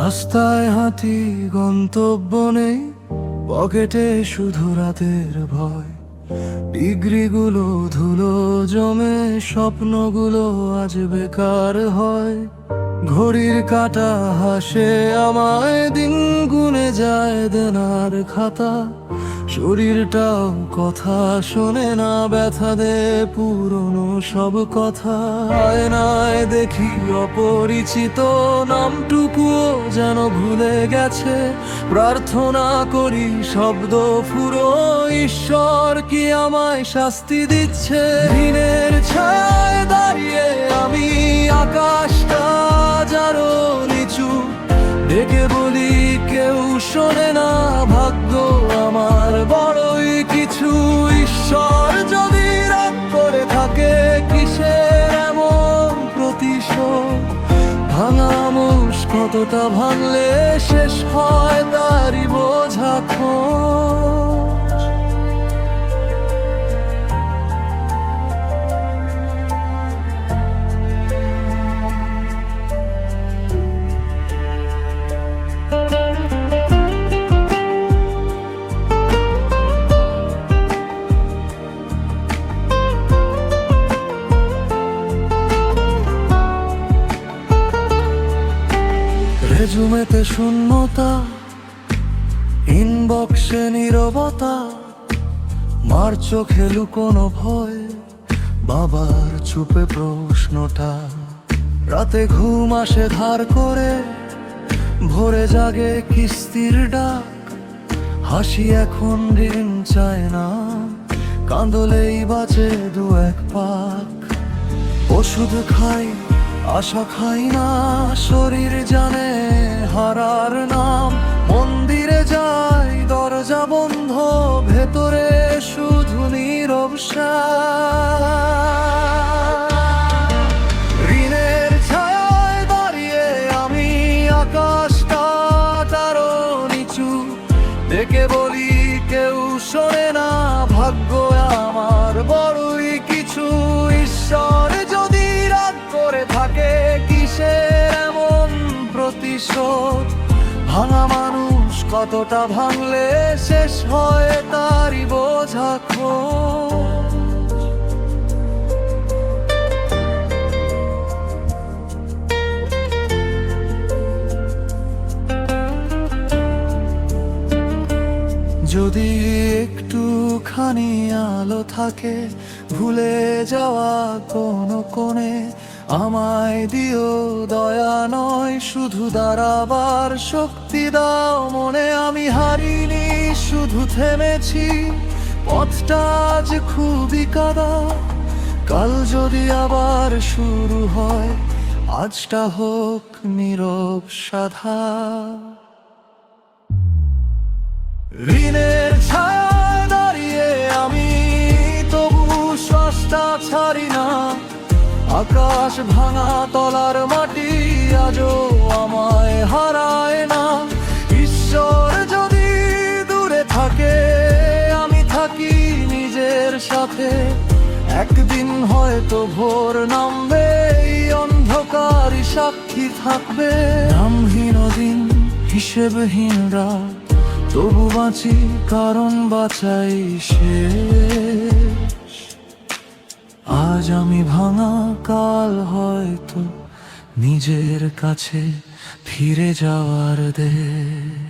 রাস্তায় হাঁটি, গন্তব্য নেই, পকেটে শুধু রাতের ভয়। ডিগ্রিগুলো ধুলো জমে, স্বপ্নগুলো আজ বেকার হয়। ঘড়ির কাঁটা হাসে আমায়, দিন গুনে যায় দেনার খাতা। শরীরটাও কথা শোনে না, ব্যথা দে পুরনো সব কথা। আয়নায় দেখি অপরিচিত নামটুকুও যেন ভুলে গেছে। প্রার্থনা করি শব্দ ফুরো, ঈশ্বর কি আমায় শাস্তি দিচ্ছে? দিনের ছায়ায় দাঁড়িয়ে আমি আকাশটা যারো নিচু, ডেকে বলি কেউ শোনে না, ভাগ্য আমার বড়ই কিছু। ঈশ্বর যদি রাগ করে থাকে, কিসের এমন প্রতিশোধ? ভাঙা মুষ কতটা ভাঙলে শেষ হয় তারই বোঝা খোঁজ। রেজুমেতে শূন্যতা, ইনবক্সে নীরবতা, মার চোখে লুকোনো ভয়, বাবার চুপে প্রশ্নটা। রাতে ঘুম আসে ধার করে, ভোরে জাগে কিস্তির ডাক। হাসি এখন ঋণ চায় না, কাঁদলেই বাঁচে দু এক পাক। ওষুধ খাই, আশা খাই না, শরীর জানে হারার নাম। মন্দিরে যাই, দরজা বন্ধ, ভেতরে শুধু নীরব ঋণের ছায়ায় দাঁড়িয়ে আমি আকাশটা তারও নিচু, ডেকে বলি কেউ শোনে না, ভাগ্য আমার বড়ই কিছু। ঈশ্বর যদি রাগ করে থাকে, কিসের এমন প্রতিশোধ? ভাঙা মানুষ কতটা ভাঙলে শেষ হয় তারই বোঝা খোঁজ। যদি একটুখানি আলো থাকে, ভুলে যাওয়া কোনো কোণে, আমায় দিও দয়া নয় শুধু দাঁড়াবার শক্তি দাও মনে। আমি হারিনি, শুধু থেমেছি, পথটা আজ খুবই কাদা। কাল যদি আবার শুরু হয়, আজটা হোক নীরব সাধা। ঋণের ছায়ায় দাঁড়িয়ে আমি তবু শ্বাসটা ছাড়ি না। আকাশ ভাঙা, তলার মাটি আজও আমায় হারায় না। ঈশ্বর যদি দূরে থাকে, আমি থাকি নিজের সাথে। একদিন হয়তো ভোর নামবে, এই অন্ধকারই সাক্ষী থাকবে। নামহীন দিন, হিসেবহীন রাত, তবু বাঁচি কারণ বাঁচাই শেষ। আজ আমি ভাঙা, কাল হয়তো নিজের কাছে ফিরে যাওয়ার দেশ।